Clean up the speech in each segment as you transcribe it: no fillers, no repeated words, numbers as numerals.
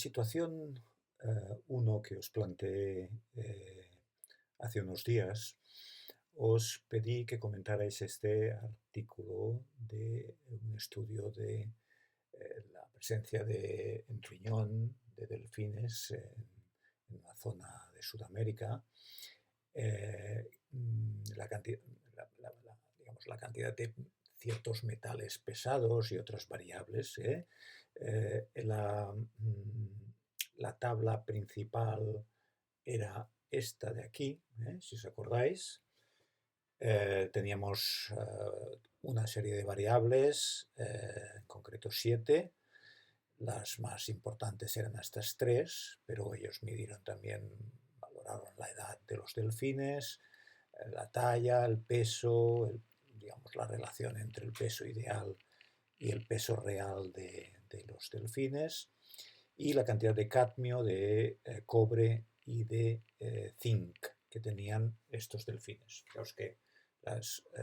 situación 1 que os planteé hace unos días, os pedí que comentarais este artículo de un estudio de la presencia en riñón de delfines en una zona de Sudamérica, digamos, la cantidad de ciertos metales pesados y otras variables. La tabla principal era esta de aquí, si os acordáis. Teníamos una serie de variables, en concreto 7. Las más importantes eran estas 3, pero ellos midieron también, valoraron la edad de los delfines, la talla, el peso, digamos, la relación entre el peso ideal y el peso real de los delfines, y la cantidad de cadmio, de cobre y de zinc que tenían estos delfines. Fijaos que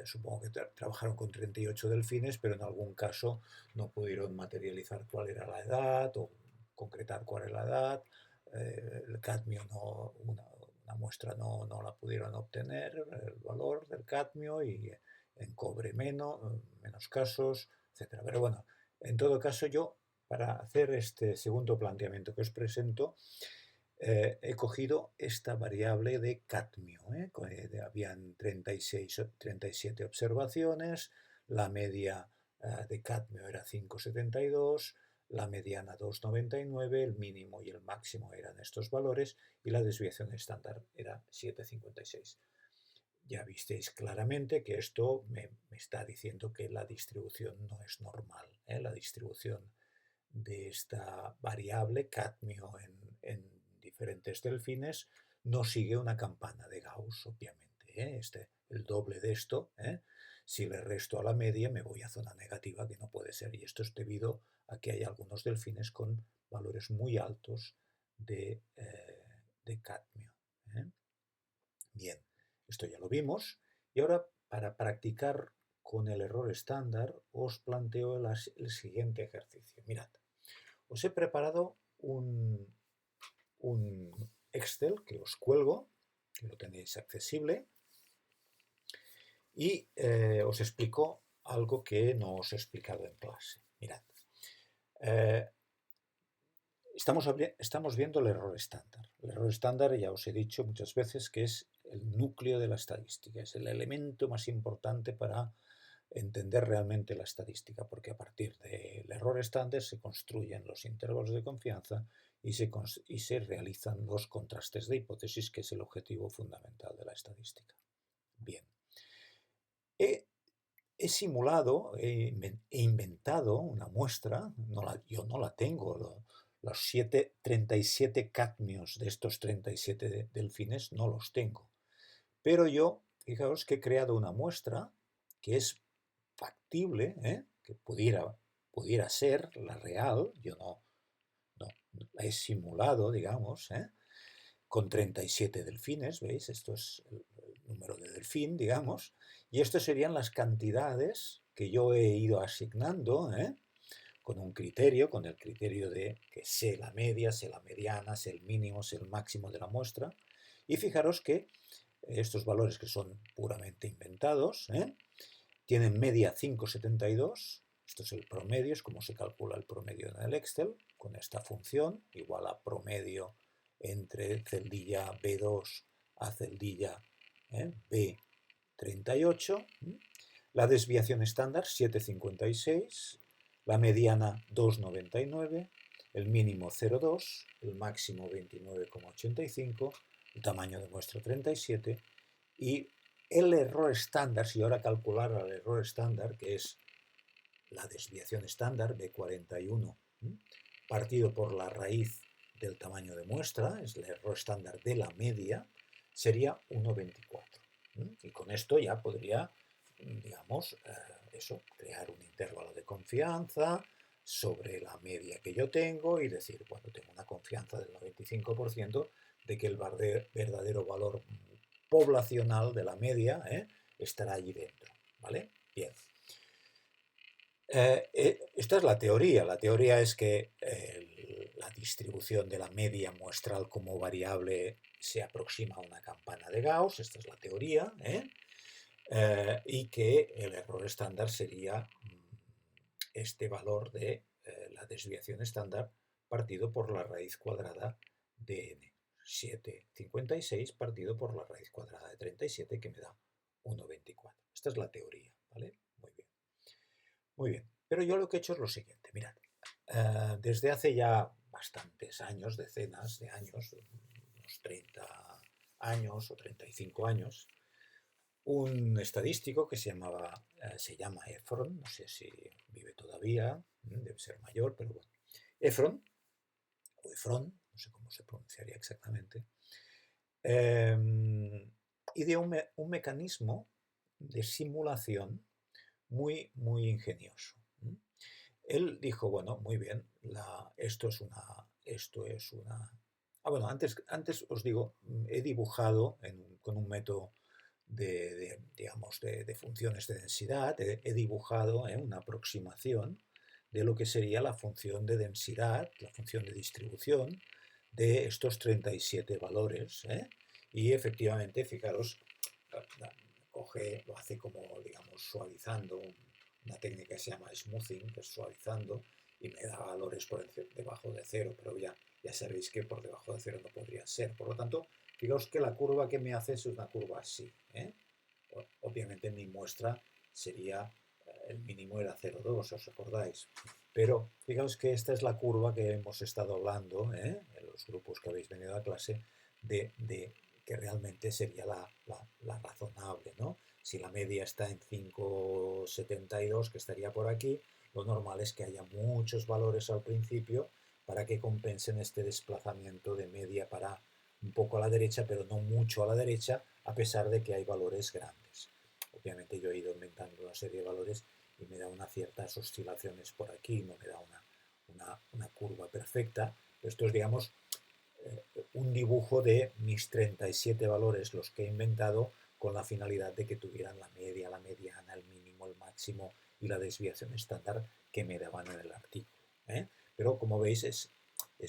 supongo que trabajaron con 38 delfines, pero en algún caso no pudieron materializar cuál era la edad o concretar cuál era la edad. El cadmio, una muestra no la pudieron obtener, el valor del cadmio, y en cobre menos casos, etc. Pero bueno, en todo caso, yo, para hacer este segundo planteamiento que os presento, he cogido esta variable de cadmio. Habían 37 observaciones, la media de cadmio era 5,72, la mediana 2,99, el mínimo y el máximo eran estos valores y la desviación estándar era 7,56. Ya visteis claramente que esto me está diciendo que la distribución no es normal. La distribución de esta variable cadmio en diferentes delfines no sigue una campana de Gauss, obviamente. El doble de esto, si le resto a la media me voy a zona negativa, que no puede ser, y esto es debido a que hay algunos delfines con valores muy altos de cadmio. Bien, esto ya lo vimos, y ahora, para practicar con el error estándar, os planteo el siguiente ejercicio. Mirad, os he preparado un Excel que os cuelgo, que lo tenéis accesible, y os explico algo que no os he explicado en clase. Mirad, estamos viendo el error estándar. El error estándar, ya os he dicho muchas veces, que es el núcleo de la estadística, es el elemento más importante para entender realmente la estadística, porque a partir del error estándar se construyen los intervalos de confianza y se realizan los contrastes de hipótesis, que es el objetivo fundamental de la estadística. Bien, he simulado, he inventado una muestra, yo no la tengo, los 37 cadmios de estos 37 delfines no los tengo, pero yo, fijaos que he creado una muestra que es factible, que pudiera ser la real. Yo no la he simulado, digamos, con 37 delfines, ¿veis? Esto es el número de delfín, digamos, y estas serían las cantidades que yo he ido asignando, con un criterio, con el criterio de que sé la media, sé la mediana, sé el mínimo, sé el máximo de la muestra, y fijaros que estos valores, que son puramente inventados, tienen media 5,72. Esto es el promedio, es como se calcula el promedio en el Excel, con esta función, igual a promedio entre celdilla B2 a celdilla B38. La desviación estándar 7,56, la mediana 2,99, el mínimo 0,2, el máximo 29,85, el tamaño de muestra 37, y el error estándar, si ahora calculara el error estándar, que es la desviación estándar de 41, partido por la raíz del tamaño de muestra, es el error estándar de la media, sería 1,24. Y con esto ya podría, digamos, crear un intervalo de confianza sobre la media que yo tengo y decir, bueno, tengo una confianza del 95% de que el verdadero valor poblacional de la media estará allí dentro, ¿vale? Bien. Esta es la teoría. La teoría es que la distribución de la media muestral como variable se aproxima a una campana de Gauss, esta es la teoría, y que el error estándar sería este valor de la desviación estándar partido por la raíz cuadrada de n. 7,56 partido por la raíz cuadrada de 37, que me da 1,24. Esta es la teoría, ¿vale? Muy bien. Muy bien. Pero yo lo que he hecho es lo siguiente, mirad. Desde hace ya bastantes años, decenas de años, unos 30 años o 35 años, un estadístico que se llama Efron, no sé si vive todavía, debe ser mayor, pero bueno, Efron, o Efron, no sé cómo se pronunciaría exactamente, ideó un mecanismo de simulación muy ingenioso. Él dijo, bueno, muy bien, esto es una... bueno, antes os digo, he dibujado con un método digamos, de funciones de densidad, he dibujado una aproximación de lo que sería la función de densidad, la función de distribución de estos 37 valores. Y efectivamente, fijaros, lo hace como, digamos, suavizando, una técnica que se llama smoothing, que es suavizando, y me da valores debajo de cero, pero ya sabéis que por debajo de cero no podría ser. Por lo tanto, fijaos que la curva que me hace es una curva así. Obviamente mi muestra sería, el mínimo era 0,2, ¿os acordáis? Pero fijaos que esta es la curva que hemos estado hablando en los grupos que habéis venido a clase, de que realmente sería la razonable, ¿no? Si la media está en 5,72, que estaría por aquí, lo normal es que haya muchos valores al principio para que compensen este desplazamiento de media para un poco a la derecha, pero no mucho a la derecha, a pesar de que hay valores grandes. Obviamente yo he ido inventando una serie de valores y me da unas ciertas oscilaciones por aquí, no me da una curva perfecta. Esto es, digamos, un dibujo de mis 37 valores, los que he inventado, con la finalidad de que tuvieran la media, la mediana, el mínimo, el máximo y la desviación estándar que me daban en el artículo. Pero como veis es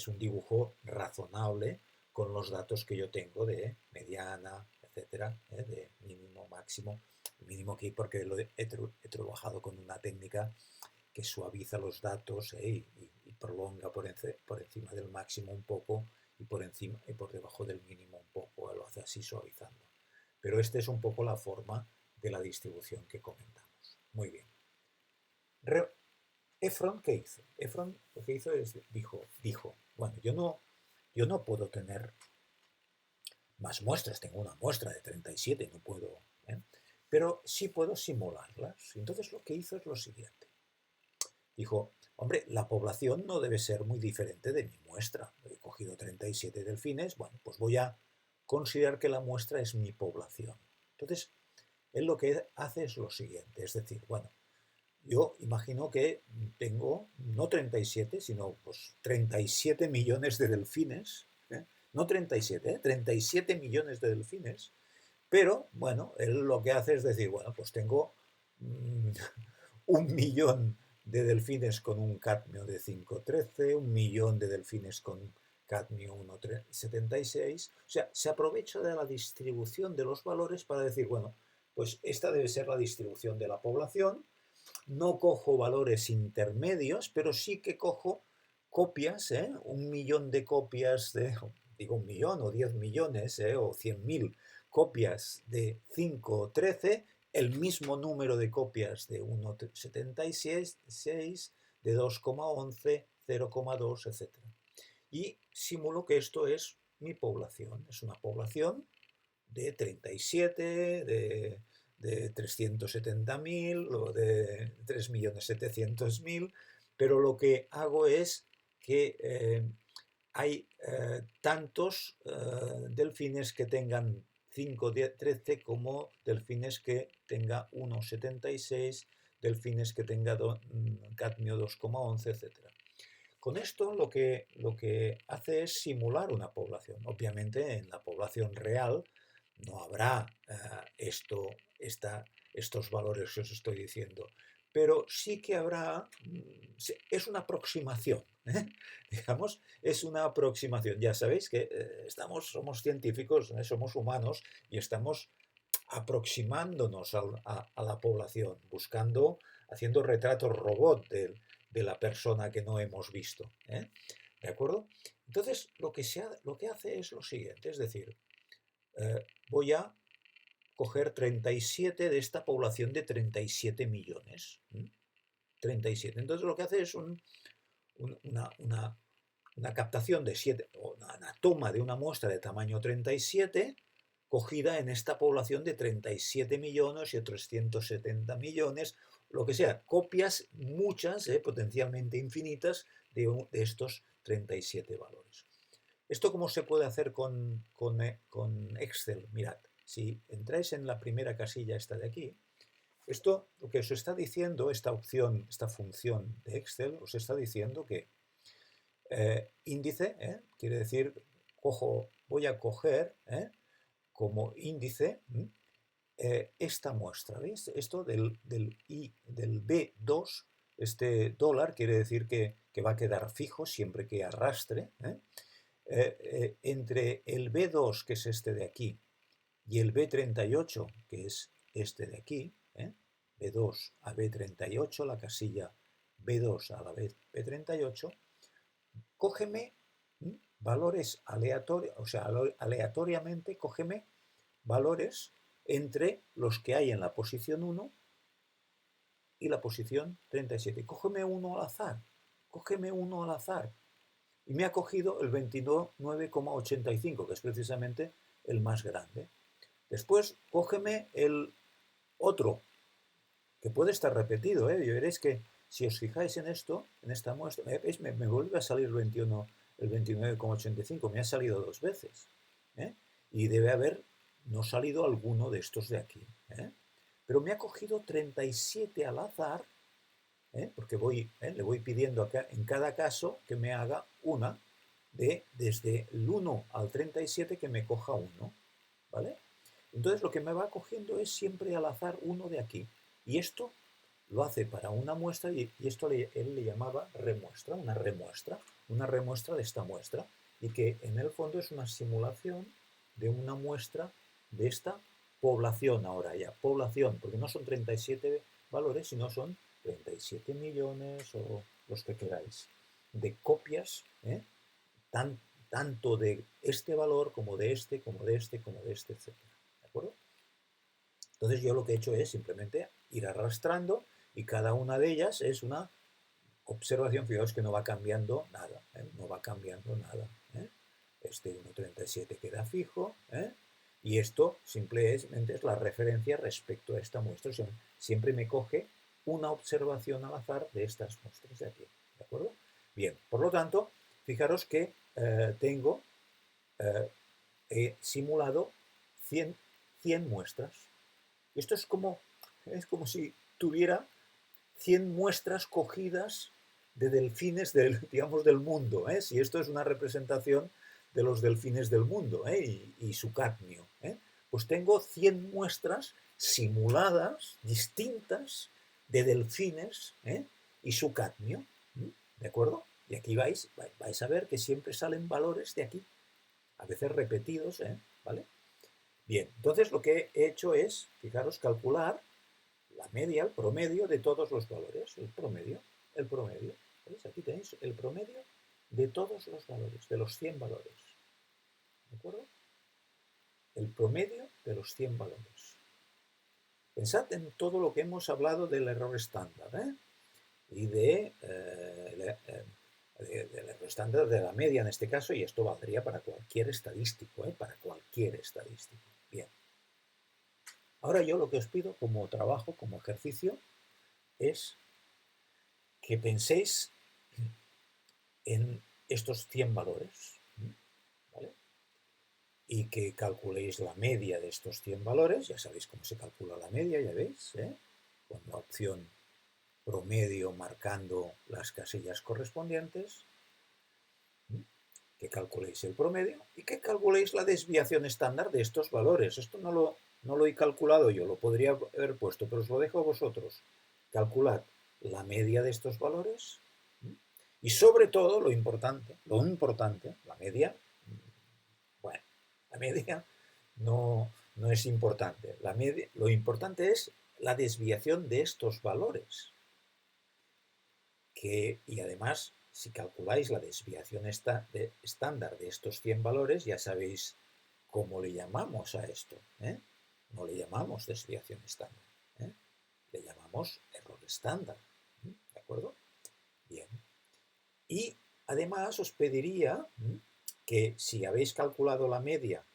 un dibujo razonable con los datos que yo tengo de mediana, etcétera, de mínimo, máximo, mínimo que porque he trabajado con una técnica que suaviza los datos y prolonga por encima del máximo un poco y por encima y por debajo del mínimo un poco, lo hace así suavizando. Pero esta es un poco la forma de la distribución que comentamos. Muy bien. Efron, ¿qué hizo? Efron lo que hizo es, dijo, bueno, yo no puedo tener más muestras, tengo una muestra de 37, no puedo, pero sí puedo simularlas. Entonces lo que hizo es lo siguiente. Dijo, hombre, la población no debe ser muy diferente de mi muestra. He cogido 37 delfines, bueno, pues voy a considerar que la muestra es mi población. Entonces, él lo que hace es lo siguiente, es decir, bueno, yo imagino que tengo no 37, sino pues 37 millones de delfines, no 37, 37 millones de delfines, pero bueno, él lo que hace es decir, bueno, pues tengo 1 millón de delfines con un cadmio de 5,13, 1 millón de delfines con cadmio 1,76. O sea, se aprovecha de la distribución de los valores para decir, bueno, pues esta debe ser la distribución de la población. No cojo valores intermedios, pero sí que cojo copias, 1 millón de copias digo 1 millón o 10 millones o 100.000 copias de 5,13, el mismo número de copias de 1,76, de 2,11, 0,2, etc. Y simulo que esto es mi población. Es una población de 37, de 370.000 o de 3.700.000, pero lo que hago es que hay tantos delfines que tengan 5,13 como delfines que tenga 1,76, delfines que tenga cadmio 2,11, etc. Con esto lo que hace es simular una población. Obviamente en la población real no habrá estos valores que os estoy diciendo, pero sí que habrá, es una aproximación, ¿eh? Digamos, es una aproximación. Ya sabéis que somos científicos, somos humanos y estamos aproximándonos a la población, buscando, haciendo retratos robot de la persona que no hemos visto. ¿De acuerdo? Entonces, lo que hace es lo siguiente, es decir, voy a coger 37 de esta población de 37 millones. 37. Entonces lo que hace es una captación de 7, o una toma de una muestra de tamaño 37 cogida en esta población de 37 millones y 370 millones, lo que sea, copias muchas, potencialmente infinitas, de estos 37 valores. ¿Esto cómo se puede hacer con Excel? Mirad, si entráis en la primera casilla esta de aquí, esto lo que os está diciendo, esta opción, esta función de Excel, os está diciendo que índice, quiere decir, voy a coger como índice esta muestra, ¿veis? Esto del B2, este dólar quiere decir que va a quedar fijo siempre que arrastre. Entre el B2, que es este de aquí, y el B38, que es este de aquí, B2 a B38, la casilla B2 a la B38, cógeme valores aleatorios, o sea, aleatoriamente cógeme valores entre los que hay en la posición 1 y la posición 37. Cógeme uno al azar, cógeme uno al azar. Y me ha cogido el 29,85, que es precisamente el más grande. Después, cógeme el otro, que puede estar repetido, y veréis que si os fijáis en esto, en esta muestra, me vuelve a salir el 29,85, me ha salido dos veces. Y debe haber no salido alguno de estos de aquí. Pero me ha cogido 37 al azar, porque le voy pidiendo acá, en cada caso que me haga una desde el 1 al 37 que me coja uno. ¿Vale? Entonces lo que me va cogiendo es siempre al azar uno de aquí. Y esto lo hace para una muestra y esto él le llamaba remuestra, una remuestra de esta muestra. Y que en el fondo es una simulación de una muestra de esta población ahora ya. Población, porque no son 37 valores, sino son 37 millones o los que queráis, de copias, tanto de este valor como de este, como de este, como de este, etc. ¿De acuerdo? Entonces yo lo que he hecho es simplemente ir arrastrando y cada una de ellas es una observación. Fijaos que no va cambiando nada, no va cambiando nada. Este 1,37 queda fijo, y esto simplemente es la referencia respecto a esta muestra. O sea, siempre me coge una observación al azar de estas muestras de aquí. ¿De acuerdo? Bien, por lo tanto, fijaros que he simulado 100 muestras. Esto es como si tuviera 100 muestras cogidas de delfines digamos, del mundo. Si esto es una representación de los delfines del mundo y su cadmio, pues tengo 100 muestras simuladas, distintas, de delfines y su cadmio. ¿De acuerdo? Y aquí vais a ver que siempre salen valores de aquí, a veces repetidos, ¿vale? Bien, entonces lo que he hecho es, fijaros, calcular la media, el promedio de todos los valores, el promedio. ¿Veis? Aquí tenéis el promedio de todos los valores, de los 100 valores. ¿De acuerdo? El promedio de los 100 valores. Pensad en todo lo que hemos hablado del error estándar, y del error estándar de la media en este caso, y esto valdría para cualquier estadístico, para cualquier estadístico. Bien. Ahora yo lo que os pido como trabajo, como ejercicio, es que penséis en estos 100 valores, ¿vale? Y que calculéis la media de estos 100 valores. Ya sabéis cómo se calcula la media, ya veis, con la opción promedio marcando las casillas correspondientes. Que calculéis el promedio y que calculéis la desviación estándar de estos valores. Esto no lo he calculado yo, lo podría haber puesto, pero os lo dejo a vosotros. Calculad la media de estos valores Y sobre todo lo importante, la media, bueno, la media no es importante. Lo importante es la desviación de estos valores. Y además, si calculáis la desviación estándar de estos 100 valores, ya sabéis cómo le llamamos a esto. No le llamamos desviación estándar, le llamamos error estándar. ¿De acuerdo? Bien. Y además os pediría que si habéis calculado la media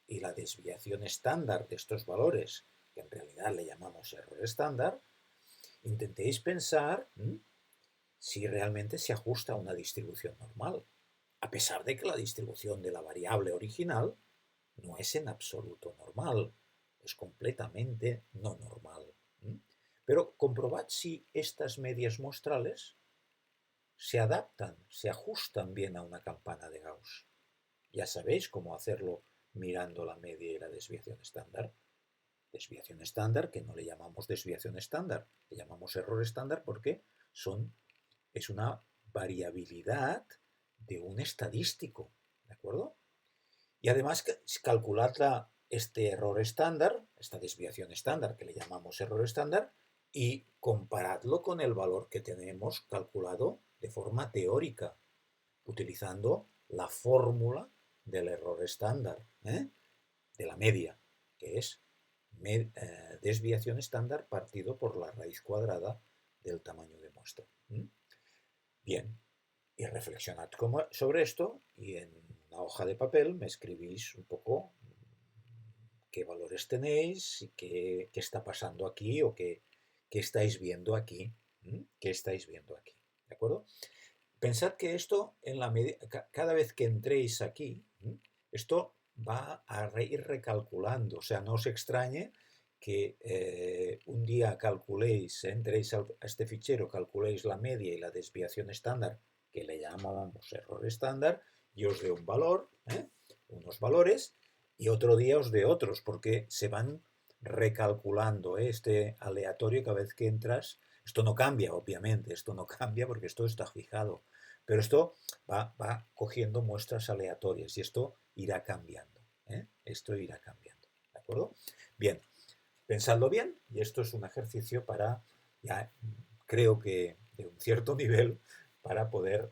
y la desviación estándar de estos valores, que en realidad le llamamos error estándar, intentéis pensar si realmente se ajusta a una distribución normal, a pesar de que la distribución de la variable original no es en absoluto normal, es completamente no normal. Pero comprobad si estas medias muestrales se adaptan, se ajustan bien a una campana de Gauss. Ya sabéis cómo hacerlo mirando la media y la desviación estándar. Desviación estándar, que no le llamamos desviación estándar, le llamamos error estándar porque es una variabilidad de un estadístico, ¿de acuerdo? Y además calculad este error estándar, esta desviación estándar que le llamamos error estándar, y comparadlo con el valor que tenemos calculado de forma teórica, utilizando la fórmula del error estándar, de la media, que es desviación estándar partido por la raíz cuadrada del tamaño de muestra. Bien, y reflexionad sobre esto y en una hoja de papel me escribís un poco qué valores tenéis y qué está pasando aquí o qué estáis viendo aquí. ¿Qué estáis viendo aquí? ¿De acuerdo? Pensad que esto, cada vez que entréis aquí, esto va a ir recalculando. O sea, no os extrañe que un día calculéis, entréis a este fichero, calculéis la media y la desviación estándar, que le llamamos error estándar, y os dé un valor, unos valores, y otro día os dé otros, porque se van recalculando este aleatorio cada vez que entras. Esto no cambia, obviamente, esto no cambia porque esto está fijado, pero esto va cogiendo muestras aleatorias y esto irá cambiando. Esto irá cambiando. ¿De acuerdo? Bien, pensadlo bien y esto es un ejercicio para, ya creo que de un cierto nivel, para poder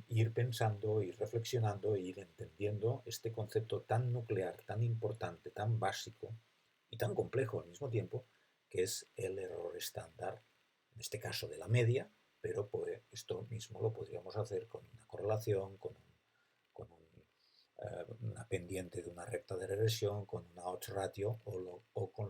ir pensando, ir reflexionando e ir entendiendo este concepto tan nuclear, tan importante, tan básico y tan complejo al mismo tiempo, que es el error estándar, en este caso de la media, pero pues, esto mismo lo podríamos hacer con una correlación, una pendiente de una recta de regresión, con una odds ratio o con